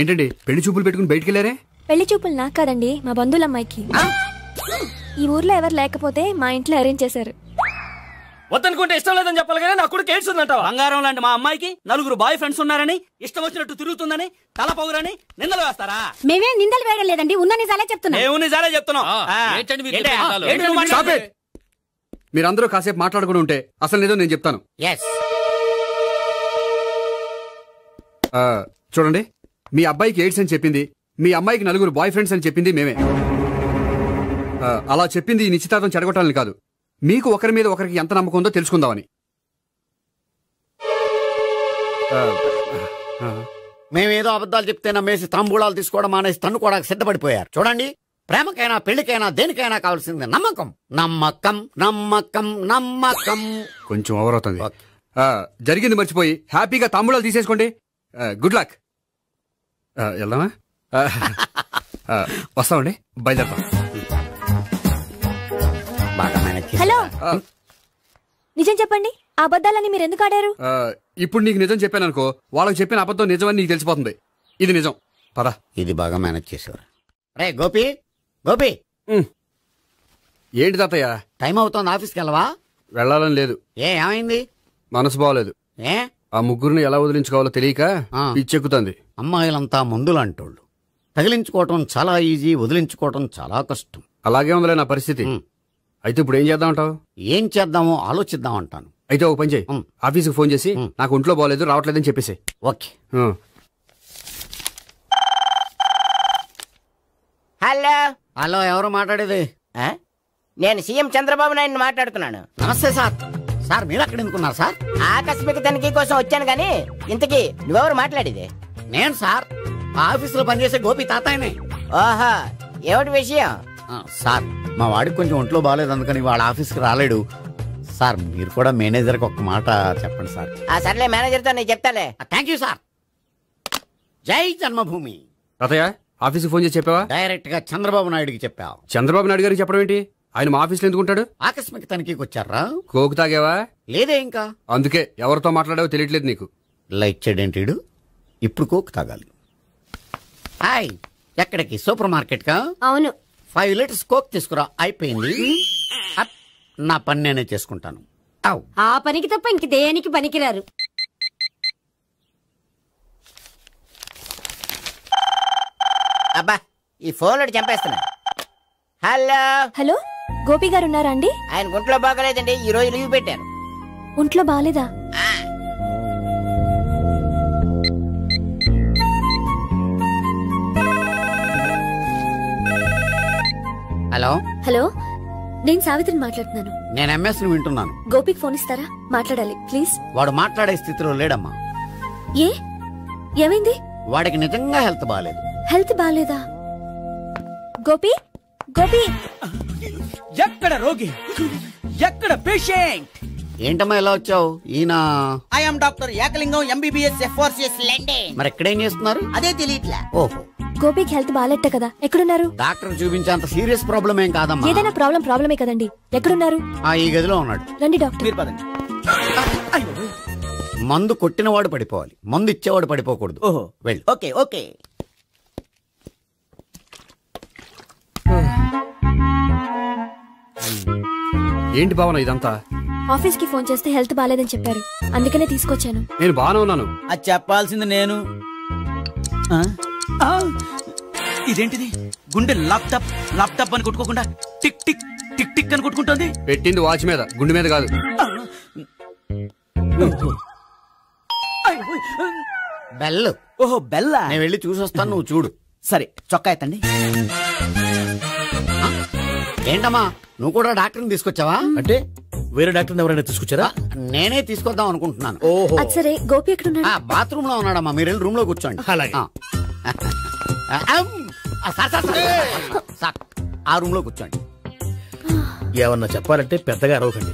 ఏంటండి పెళ్లి చూపులు పెట్టుకుని బయటికి వెళ్ళారే? పెళ్లి చూపులు నాకు కాదండి, మా బంధువుల అమ్మాయికి. ఈ ఊర్లో ఎవరు లేకపోతే మా ఇంట్లో అరేంజ్ చేశారు. వద్దనుకుంటే ఇష్టం లేదని చెప్పాలి కానీ నా కూడా ఎయిడ్స్ ఉందంటావా? బంగారం లాంటి మా అమ్మాయికి 4 బాయ్ ఫ్రెండ్స్ ఉన్నారని, ఇష్టం వచ్చినట్టు తిరుగుతుందని, తల పౌరని నిందలు వేస్తారా? మేమే నిందలు వేయడం లేదండి, ఉన్న నిజాలే చెప్తున్నా. నిజాలే చెప్తున్నాం. మీరందరూ కాసేపు మాట్లాడుకుని ఉంటే అసలు నిజం నేను చెప్తాను. చూడండి, మీ అబ్బాయికి ఎయిడ్స్ అని చెప్పింది, మీ అమ్మాయికి 4 బాయ్ ఫ్రెండ్స్ అని చెప్పింది మేమే. అలా చెప్పింది ఈ నిశ్చితార్థం చెడగొట్టాలని కాదు, మీకు ఒకరి మీద ఒకరికి ఎంత నమ్మకం ఉందో తెలుసుకుందామని. మేమేదో అబద్ధాలు చెప్తే నమ్మేసి తాంబూలాలు తీసుకోవడం మానేసి తన్నుకోవడానికి సిద్ధపడిపోయారు. చూడండి, ప్రేమకైనా పెళ్లికైనా దేనికైనా కావాల్సింది నమ్మకం. నమ్మకం నమ్మకం నమ్మకం. కొంచెం ఓవర్ అవుతుంది. జరిగింది మర్చిపోయి హ్యాపీగా తాంబూలాలు తీసేసుకోండి. Good luck. వెళ్దామా? వస్తామండి, బయలుదేరతాం. హలో, నిజం చెప్పండి, ఆ అబద్ధాలని మీరు ఎందుకు ఆడారు? ఇప్పుడు నీకు నిజం చెప్పాను అనుకో, వాళ్ళకి చెప్పిన అబద్ధం నిజమని నీకు తెలిసిపోతుంది. ఇది నిజం. పదా. ఇది బాగా మేనేజ్ చేసేవారు. రే గోపి, గోపి. ఏంటి తాతయ్య? టైం అవుతోంది, ఆఫీస్కి వెళ్ళవా? వెళ్ళాలని లేదు. ఏమైంది? మనసు బాగోలేదు. ఆ ముగ్గురిని ఎలా వదిలించుకోవాలో తెలియక పిచ్చెక్కుతుంది. అమ్మాయిలంతా మందులంటోళ్ళు. తగిలించుకోవటం చాలా ఈజీ, వదిలించుకోవటం చాలా కష్టం. అలాగే ఉందిలే నా పరిస్థితి. అయితే ఇప్పుడు ఏం చేద్దామంటావు? ఏం చేద్దామో ఆలోచిద్దాం అంటాను. అయితే ఒక పని చేయి, ఆఫీస్కి ఫోన్ చేసి నాకు ఒంట్లో బాగోలేదు, రావట్లేదని చెప్పేసి. ఓకే. హలో. హలో, ఎవరు మాట్లాడేది? నేను సీఎం చంద్రబాబు నాయుడు మాట్లాడుతున్నాను. నమస్తే సార్. సార్ మీరు అక్కడ ఎందుకున్నారు సార్? ఆకస్మిక తనిఖీ కోసం వచ్చాను గానీ ఇంతకీ నువ్వెవరు మాట్లాడేది? నేను సార్, ఆఫీసులో పనిచేసే గోపి తాతాయనే. ఓహో, ఏమిటి విషయం? సార్, మా వాడికి కొంచెం ఒంట్లో బాగాలేదు, అందుకని వాళ్ళ ఆఫీస్కి రాలేడు. సార్ మీరు కూడా మేనేజర్కి ఒక మాట చెప్పండి సార్. సర్లే, మేనేజర్తో నేను చెప్తాలే. Thank you sir. జై జన్మభూమి. తాతయ్య, ఆఫీస్కి ఫోన్ చేసి చెప్పావా? డైరెక్ట్ గా చంద్రబాబు నాయుడుకి చెప్పావు. చంద్రబాబు నాయుడు గారికి చెప్పడం ఏంటి? ఆయన మా ఆఫీస్లో ఎందుకుంటాడు? ఆకస్మిక తనిఖీకి వచ్చారా? కోకు తాగావా? లేదే ఇంకా. అందుకే ఎవరితో మాట్లాడావో తెలియట్లేదు నీకు. లైక్ చేయడేంటిడు? ఇప్పుడు కోక్ తాగాలి. హాయ్, ఎక్కడికి? సూపర్ మార్కెట్ కా? అవును. 5 లీటర్స్ కోక్ తీసుకురా. అయిపోయింది. నా పని నేనే చేసుకుంటాను. ఆ పనికి తప్ప ఇంక దేనికి పనికిరారు. అబ్బా, ఈ ఫోన్ చంపేస్తున్నా. హలో. హలో, గోపి గారు ఉన్నారా అండి? ఆయన ఒంట్లో బాగలేదండి, ఈ రోజు లీవ్ పెట్టారు. ఒంట్లో బాగాలేదా? హలో. హలో, నేను సావిత్రిని మాట్లాడుతున్నాను. నేను ఎంఎస్ ని వింటున్నాను. గోపికి ఫోన్ ఇస్తారా? మాట్లాడాలి ప్లీజ్. వాడు మాట్లాడే స్థితిలో లేడమ్మా. ఏ ఏమైంది? వాడికి నిజంగా హెల్త్ బాగాలేదు. హెల్త్ బాగాలేదా? గోపి గోపి ఎక్కడ రోగి, ఎక్కడ పేషెంట్? ఏంటమ్మా ఎలా వచ్చావు? ఈయన I'm doctor Ekalingam MBBS FRCS London. మరి ఎక్కడేం చేస్తున్నారు? అదే తెలియట్లా. ఓహో, గోపికి హెల్త్ బాగాలేట కదా, ఎక్కడున్నారు? డాక్టర్ చూపించేంత సీరియస్ ప్రాబ్లం ఏం కాదమ్మా. ఏదైనా ప్రాబ్లమే కదండి. ఎక్కడున్నారు? ఈ గదిలో ఉన్నాడు. రండి డాక్టర్. మీరు పదండి. మందు కొట్టినవాడు పడిపోవాలి, మందు ఇచ్చేవాడు పడిపోకూడదు. ఓహో, వెళ్ళు. Okay okay. ఏంటి భావన ఇదంతా? ఆఫీస్ కి ఫోన్ చేస్తే హెల్త్ బాగాలేదని చెప్పారు, అందుకనే తీసుకొచ్చాను. నేను బాగానే ఉన్నాను. అది చెప్పాల్సింది నేను. ఇదేంటిది? గుండె లాప్టాప్ లాప్టాప్ అని కొట్టుకోకుండా టిక్ టిక్ టిక్ టిక్ అని కొట్టుకుంటుంది. పెట్టింది వాచ్ మీద, గుండె మీద కాదు. బెల్. ఓహో బెల్లా. నేను వెళ్ళి చూసొస్తాను, నువ్వు చూడు. సరే చొక్కా ఎత్తండి. ఏంటమ్మా నువ్వు కూడా డాక్టర్ని తీసుకొచ్చావా? అంటే వేరే డాక్టర్ ఎవరైనా తీసుకొచ్చారా? నేనే తీసుకొద్దాం అనుకుంటున్నాను. ఓహో, అది సరే. గోపి ఎక్కడున్నాడు? బాత్రూమ్ లో ఉన్నాడమ్మా, మీరు వెళ్ళి రూమ్ లో కూర్చోండి. అలాగే. సార్, ఆ రూమ్ లో కూర్చోండి. ఏమన్నా చెప్పాలంటే పెద్దగా అరవకండి.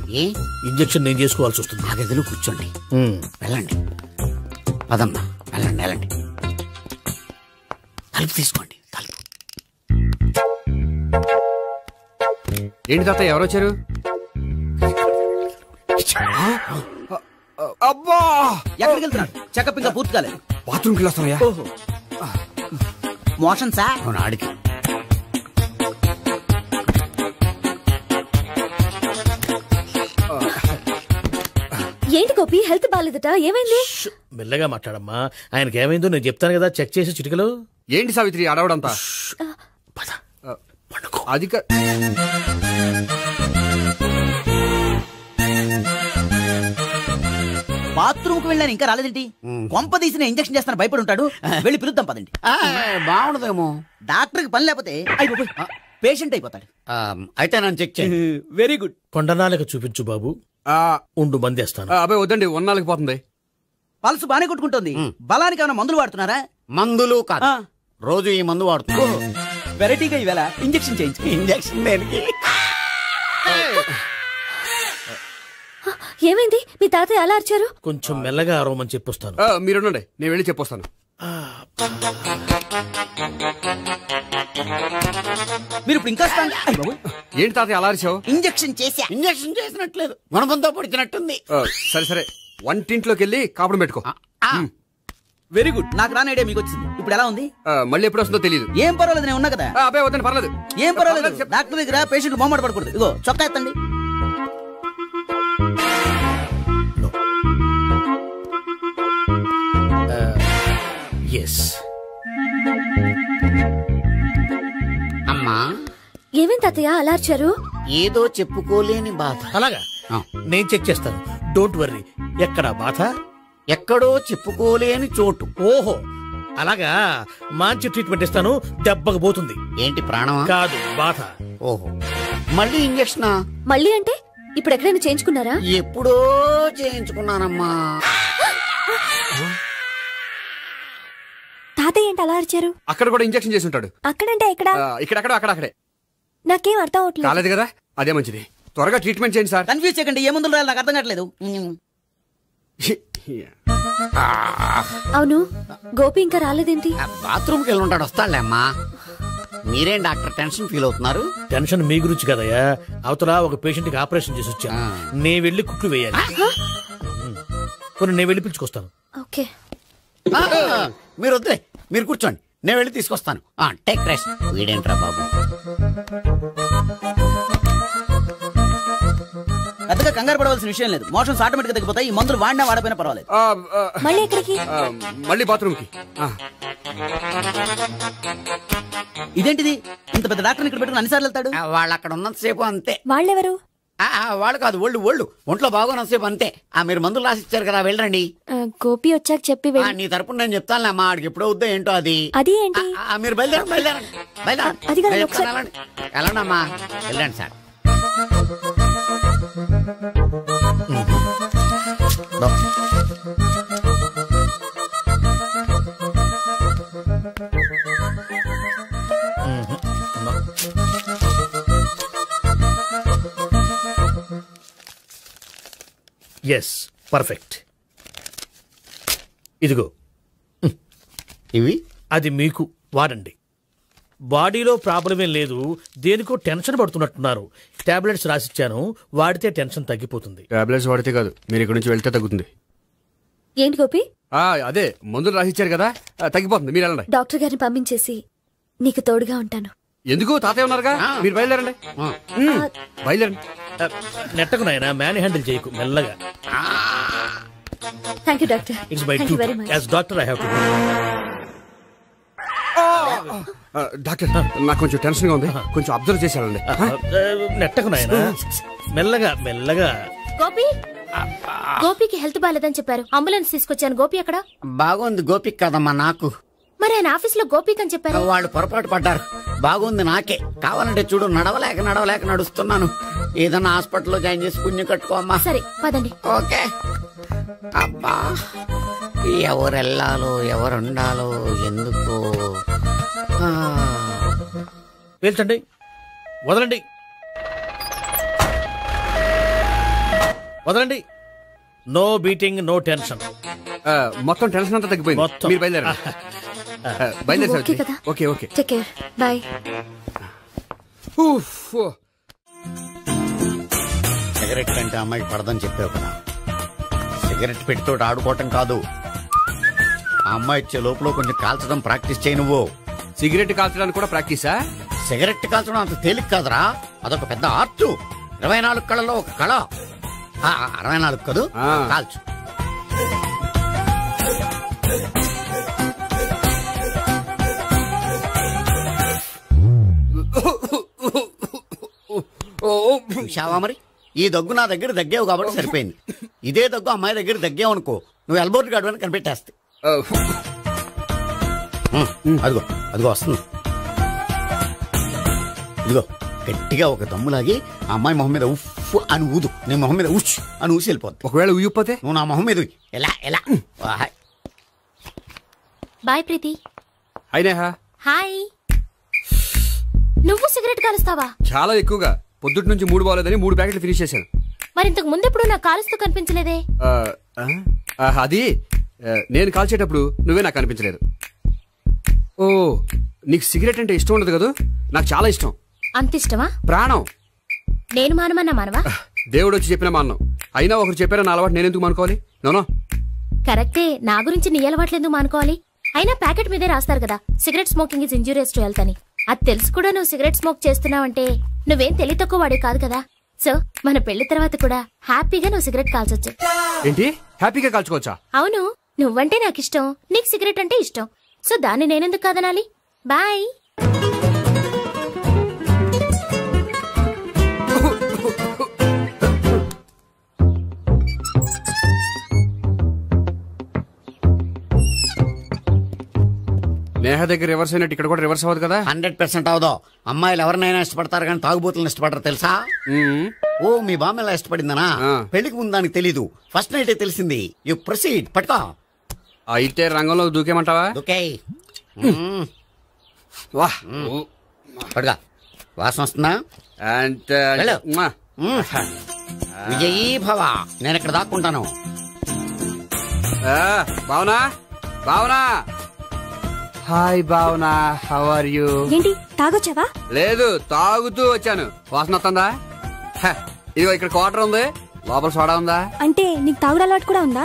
ఇంజెక్షన్ నేను చేసుకోవాల్సి వస్తుంది. ఆ గదిలో కూర్చోండి. వెళ్ళండి, పదమ్మా, వెళ్ళండి వెళ్ళండి. తలుపు తీసుకోండి, తలుపు. ఏంటి తాత ఎవరు వచ్చారు? అబ్బా, ఎక్కడికి వెళ్తున్నాడు? చెకప్ ఇంకా పూర్తి కాలేదు. బాత్రూమ్కి వెళ్ళొస్తానయ్యా. ఓహో, మోషన్ సార్. అవును, ఆడికి. ఏంటి గోపి, హెల్త్ బాగాలేదట, ఏమైంది? మెల్లగా మాట్లాడమ్మా, ఆయనకి ఏమైందో నేను చెప్తాను కదా, చెక్ చేసి చిటికలు. ఏంటి సావిత్రి అడవడంతా? అది బాత్రూమ్ కు వెళ్ళాను, ఇంకా రాలేదేంటి? కొంప తీసిన ఇంజక్షన్ చేస్తాను భయపడి ఉంటాడు. వెళ్ళి పిలుద్దాం పదండి. బాగుండదేమో. డాక్టర్ కి పని లేకపోతే పేషెంట్ అయిపోతాడు. అయితే నన్ను చెక్ చేయి. Very good. కొండనాలకు చూపించు బాబు. ఉండు, మందేస్తాను. అబ్బాయి వద్దండి, ఉన్నాళ్ళకి పోతుంది. పల్సు బానే కొట్టుకుంటుంది. బలానికి ఏమైనా మందులు వాడుతున్నారా? మందులు కాదు, రోజు ఈ మందు వాడుతున్నా. వెరైటీగా ఈవేళ ఇంజక్షన్ చేయించు. ఇంజక్షన్ దేనికి? ఏమైంది? మీ తాతయ్య అలా అరిచారు? కొంచెం మెల్లగా అరవమని చెప్పొస్తాను. మీరుండండి, నేను వెళ్ళి చెప్పొస్తాను. మీరు ఇప్పుడు ఇంకా ఏంటి తాతయ్య అలా అరిచావు? ఇంజక్షన్ చేసా. ఇంజక్షన్ చేసినట్లేదు, గుణపంతో పొడిచినట్టుంది. సరే సరే, వంటింట్లోకి వెళ్ళి కాపుడు పెట్టుకో. Very good. నాకు రాని ఐడియా మీకు వచ్చింది. ఇప్పుడు ఎలా ఉంది? మళ్ళీ ఎప్పుడు వస్తుందో తెలియదు. ఏం పర్వాలేదు, నేను ఉన్నా కదా. అబ్బాయి వద్దండి, పర్లేదు. ఏం పర్వాలేదు. డాక్టర్ దగ్గర పేషెంట్ మొహమాట పడకూడదు. ఇగో చొక్కా ఎత్తండి. అమ్మా, ఏమేం తాతయ్య అలా అరిచారు? ఏదో చెప్పుకోలేని బాధ. అలాగా, నేను చెక్ చేస్తాను, డోంట్ వర్రీ. ఎక్కడ బాధ? ఎక్కడో చెప్పుకోలేని చోటు. ఓహో, అలాగా. మంచి ట్రీట్మెంట్ ఇస్తాను, దెబ్బకు పోతుంది. ఏంటి, ప్రాణమా? కాదు, బాధ. ఓహో, మళ్ళీ ఇంజక్షనా? మళ్ళీ అంటే ఇప్పుడు ఎక్కడైనా చేయించుకున్నారా? ఎప్పుడో చేయించుకున్నానమ్మా. తాతయ్య ఏంటి అలా అరిచారు? అక్కడ కూడా ఇంజక్షన్ చేసి ఉంటాడు. అక్కడంటే ఎక్కడ? ఇక్కడ అక్కడే. నాకేం అర్థం అవట్లేదు. కాలేదు కదా, అదే మంచిది. త్వరగా ట్రీట్మెంట్ చేయండి సార్. కన్ఫ్యూజ్ చేయకండి. ఏ మందులు రాయాలి నాకు అర్థం కావట్లేదు. అవును, గోపి ఇంకా రాలేదేంటి? బాత్రూమ్కి వెళ్ళి ఉంటాడు, వస్తాడులే అమ్మా. మీరేం డాక్టర్ టెన్షన్ ఫీల్ అవుతున్నారు? టెన్షన్ మీ గురించి కదయ్యా. అవతల ఒక పేషెంట్ కి ఆపరేషన్ చేసి వచ్చా, నేను వెళ్ళి కుట్లు వేయాలి. కొన్ని నేను వెళ్ళి పిలుచుకొస్తాను. ఓకే, మీరు వద్దులే, మీరు కూర్చోండి, నేను వెళ్ళి తీసుకొస్తాను. Take rest. వీడేంట్రా బాబు, పెద్దగా కంగారు పడవలసిన విషయం లేదు. మోషన్స్ ఆటోమేటిక్ గా తగ్గిపోతాయి. ఈ మందులు వాడినా వాడపోయినా పర్వాలేదు. మళ్ళీ ఎక్కడికి? మళ్ళీ బాత్రూమ్కి. ఇదేంటిది, ఇంత పెద్ద డాక్టర్ ఇక్కడ పెట్టుకుని అన్నిసార్లు వెళ్తాడు? వాళ్ళు అక్కడ ఉన్నంతసేపు అంతే. వాళ్ళెవరు? వాళ్ళు కాదు, ఒళ్ళు ఒంట్లో బాగోనంతసేపు అంతే. మీరు మందులు రాసిచ్చారు కదా, వెళ్ళండి. గోపి వచ్చాక చెప్పి నీ తరపున నేను చెప్తానులే అమ్మా. ఆడికి ఎప్పుడు అవుద్దో ఏంటో అది. అది ఏంటి? మీరు బయలుదేరండి. అది కాదు, ఒకసారి వెళ్ళండి అమ్మా, వెళ్ళండి సార్. Yes, perfect. ఇదిగో ఇవి అది మీకు వాడండి. బాడీలో ప్రాబ్లం ఏం లేదు, దేనికో టెన్షన్ పడుతున్నట్టున్నారు. టాబ్లెట్స్ రాసిచ్చాను, వాడితే టెన్షన్ తగ్గిపోతుంది. టాబ్లెట్స్ వాడితే కాదు, మీరు ఇక్కడి నుంచి వెళ్తే తగ్గుతుంది. ఏంటి గోపి? అదే మందులు రాసిచ్చారు కదా, తగ్గిపోతుంది. మీరు వెళ్ళండి. డాక్టర్ గారిని పంపించేసి నీకు తోడుగా ఉంటాను. ఎందుకు? తాతయ్య ఉన్నారుగా, మీరు బయలుదేరండి. బయలుదేరండి. నెట్టకు నాయనా, మ్యాన్ హ్యాండిల్ చేయకు, మెల్లగా. Thank you doctor. It's my duty as doctor. I have to. Doctor, నాకు కొంచెం టెన్షన్ గా ఉంది, కొంచెం అబ్జర్వ్ చేశానండి. నెట్టకు నాయనా, మెల్లగా మెల్లగా. గోపి, గోపికి హెల్త్ బాలేదని చెప్పారు, అంబులెన్స్ తీసుకొచ్చాను. గోపి ఎక్కడ? బాగుంది గోపిక్ కదమ్మా నాకు. మరి ఆయన ఆఫీస్ లో గోపిక్ అని చెప్పారు. వాళ్ళు పొరపాటు పడ్డారు. బాగుంది నాకే. కావాలంటే చూడు, నడవలేక నడుస్తున్నాను. ఏదన్నా హాస్పిటల్లో జాయిన్ చేసి పుణ్యం కట్టుకోమ్మా. సరే పదండి. ఓకే. అబ్బా, ఎవరెళ్ళాలో ఎవరుండాలో ఎందుకు. పేల్చండి, వదలండి, వదలండి. No beating, no tension. మొత్తం టెన్షన్ అంతా తగ్గిపోయింది. మీరు బయలుదేరండి. Okay okay. Take care. Bye. Cigarette కంటే అమ్మాయికి పడదని చెప్పావు కదా. సిగరెట్ పెట్టితో ఆడుకోవటం కాదు, ఆ అమ్మాయి ఇచ్చే లోపల కొంచెం కాల్చడం ప్రాక్టీస్ చేయి. నువ్వు సిగరెట్ కాల్చడానికి కూడా ప్రాక్టీసా? సిగరెట్ కాల్చడం అంత తేలిక కాదురా, అదొక పెద్ద ఆర్ట్. 24 కళలో ఒక కళ. 64 కదూ, కాల్చు. చూశావా మరి, ఈ దగ్గు నా దగ్గర దగ్గేవు కాబట్టి సరిపోయింది. ఇదే దగ్గు అమ్మాయి దగ్గర దగ్గేవు అనుకో, నువ్వు ఎల్బోర్డ్ గార్డు అని కనిపెట్టేస్తే. అదిగో అదిగో వస్తుంది. ఇదిగో గట్టిగా ఒక దమ్ములాగి ఆ అమ్మాయి మొహం మీద ఉఫ్ అని ఊదు, నేను మొహం మీద ఉచ్ అని ఊసి వెళ్ళిపోద్ది. ఒకవేళ ఊయకపోతే నువ్వు నా మొహం మీద ఎలా ఎలా. బాయ్ ప్రీతి. అయినా హాయ్. నువ్వు సిగరెట్ కాలుస్తావా? చాలా ఎక్కువగా. పొద్దుటి నుంచి 3 బాలేదని 3 ప్యాకెట్లు ఫినిష్ చేశాను. మరి ఇంతకు ముందెప్పుడు నాకు కాలుస్తూ కనిపించలేదే? అది నేను కాల్చేటప్పుడు నువ్వే నాకు కనిపించలేదు. ఓ, నీకు సిగరెట్ అంటే ఇష్టం ఉండదు కదా? నాకు చాలా ఇష్టం. అంత ఇష్టమా? ప్రాణం. నేను మానమన్నా మానవా? దేవుడు వచ్చి చెప్పిన మానం. అయినా ఒకరు చెప్పారా నా అలవాటు నేనెందుకు మానుకోవాలి? నోనో. కరెక్టే, నా గురించి నీ అలవాట్లు ఎందుకు మానుకోవాలి? అయినా ప్యాకెట్ మీదే రాస్తారు కదా, cigarette smoking is injurious to health అని. అది తెలుసు కూడా నువ్వు సిగరెట్ స్మోక్ చేస్తున్నావంటే నువ్వేం తెలివి తక్కువ వాడే కాదు కదా. సో మన పెళ్లి తర్వాత కూడా హ్యాపీగా నువ్వు సిగరెట్ కాల్చొచ్చు. ఏంటి? హ్యాపీగా కాల్చుకోవచ్చా? అవును, నువ్వంటే నాకు ఇష్టం, నీకు సిగరెట్ అంటే ఇష్టం. సో దాన్ని నేనెందుకు కాదనాలి? బాయ్. నేహ దగ్గర రివర్స్ అయినట్టు ఇక్కడ కూడా రివర్స్ అవ్వదు కదా? 100% అవదో. అమ్మాయిలు ఎవరినైనా ఇష్టపడతారు కానీ తాగుబోతులను ఇష్టపడరు తెలుసా? ఓ, మీ బామ్మ ఎలా ఇష్టపడిందనా? పెళ్లికి ముందు దానికి తెలీదు, ఫస్ట్ నైట్ తెలిసింది. You proceed. పట్టుకో. అయితే రంగంలో దూకేమంటావా? దూకే. పట్టుగా. వాసన వస్తుందా? విజయీ భవ. నేను ఇక్కడ దాక్కుంటాను. Bhavana, Bhavana. Hi Bhavana, how are you? ఏంటి తాగొచ్చావా? లేదు, తాగుతూ వచ్చాను. వాసన వస్తుందా? ఇదిగో ఇక్కడ క్వార్టర్ ఉంది, లోపల సోడా ఉందా? అంటే నీకు తాగుడు అలవాటు కూడా ఉందా?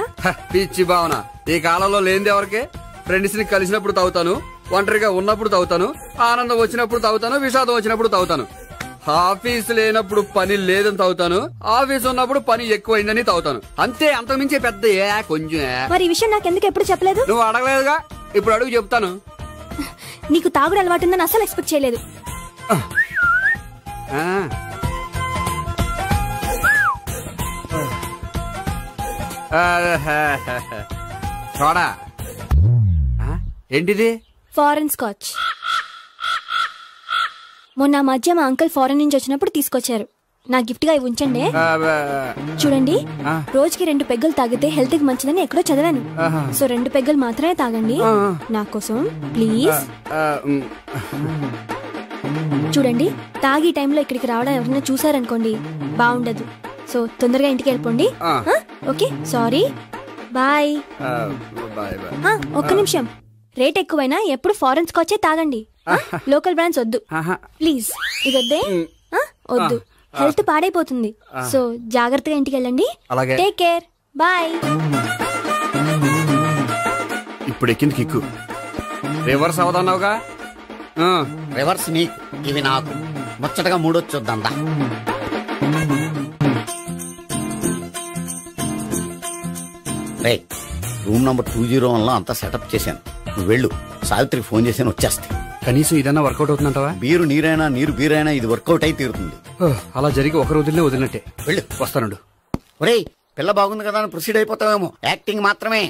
పిచ్చి భావన, ఈ కాలంలో లేనిది ఎవరికి? ఫ్రెండ్స్ ని కలిసినప్పుడు తాగుతాను, ఒంటరిగా ఉన్నప్పుడు తాగుతాను, ఆనందం వచ్చినప్పుడు తాగుతాను, విషాదం వచ్చినప్పుడు తాగుతాను. ఆఫీస్ లేనప్పుడు పని లేదని తాగుతాను, ఆఫీస్ ఉన్నప్పుడు పని ఎక్కువైందని తాగుతాను. అంతే, అంతకుమించే పెద్ద కొంచెం. మరి ఈ విషయం నాకెందుకు ఎప్పుడు చెప్పలేదు? నువ్వు అడగలేదుగా, ఇప్పుడు అడుగు చెప్తాను. నీకు తాగుడు అలవాటు ఉందని అసలు ఎక్స్పెక్ట్ చేయలేదు. చూడా, ఏంటిది? Foreign scotch. మొన్న మధ్య మా అంకుల్ ఫారెన్ నుంచి వచ్చినప్పుడు తీసుకొచ్చారు. నా గిఫ్ట్ గా ఇవి ఉంచండి. చూడండి, రోజుకి 2 పెగ్గలు తాగితే హెల్త్ కి మంచిదని ఎక్కడో చదివాను. సో 2 పెగ్గలు మాత్రమే తాగండి నా కోసం ప్లీజ్. చూడండి, తాగి టైంలో ఇక్కడికి రావడం ఎవరైనా చూసారనుకోండి బాగుండదు. సో తొందరగా ఇంటికి వెళ్ళిపోండి. Okay, sorry, bye. ఒక్క నిమిషం, రేట్ ఎక్కువైనా ఎప్పుడు ఫారెన్ స్కాచే తాగండి. లోకల్ బ్రాండ్స్ వద్దు ప్లీజ్. ఇది వద్దే, వద్దు, హెల్త్ పాడైపోతుంది. సో జాగ్రత్తగా ఇంటికి వెళ్ళండి. Take care, bye. ఇప్పుడు ఎక్కింది కిక్కు. రివర్స్ అవదన్నావుగా. రివర్స్ నీకు, ఇవి నాకు. ముచ్చటగా మూడొచ్చొద్దా. రే, రూమ్ నంబర్ 201 లో అంతా సెటప్ చేశాను. నువ్వు వెళ్ళు, సావిత్రికి ఫోన్ చేశాను, వచ్చేస్తే. కనీసం ఇదన్నా వర్కౌట్ అవుతుందంటావా? బీరు నీరైనా నీరు బీరైనా ఇది వర్కౌట్ అయి తీరుతుంది. అలా జరిగి ఒక రోజుల్లో వదిలినట్టే. వెళ్ళు, వస్తానుండు. ఒరేయ్, పిల్ల బాగుంది కదా అని ప్రొసీడ్ అయిపోతావేమో. యాక్టింగ్ మాత్రమే.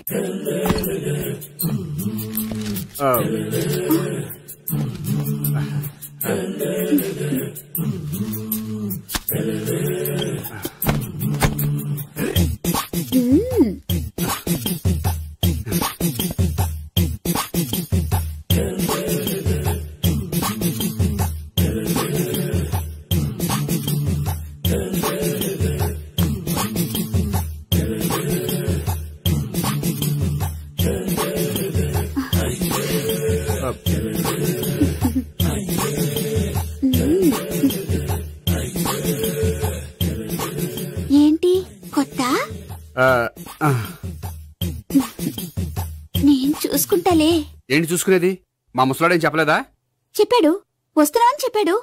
ఏంటి కొత్త? నేను చూసుకుంటాలే. ఏంటి చూసుకునేది? మా ముసలాడేం చెప్పలేదా? చెప్పాడు, వస్తున్నా అని చెప్పాడు.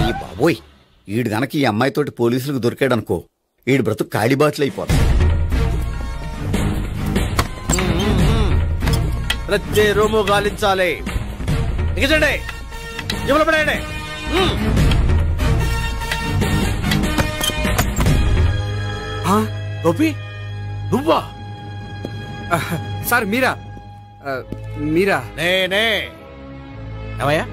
ఈ బాబోయ్, ఈడు గనక ఈ అమ్మాయితోటి పోలీసులకు దొరికాడనుకో, ఈడు బ్రతుకు కాళీబాట్లు అయిపోతాడు. ప్రతి రూము గాలించాలి. ఎగచండి, జమల పడండి. గోపి, నువ్వా? సార్ మీరా? మీరా? నేనే. ఏమయ్యా,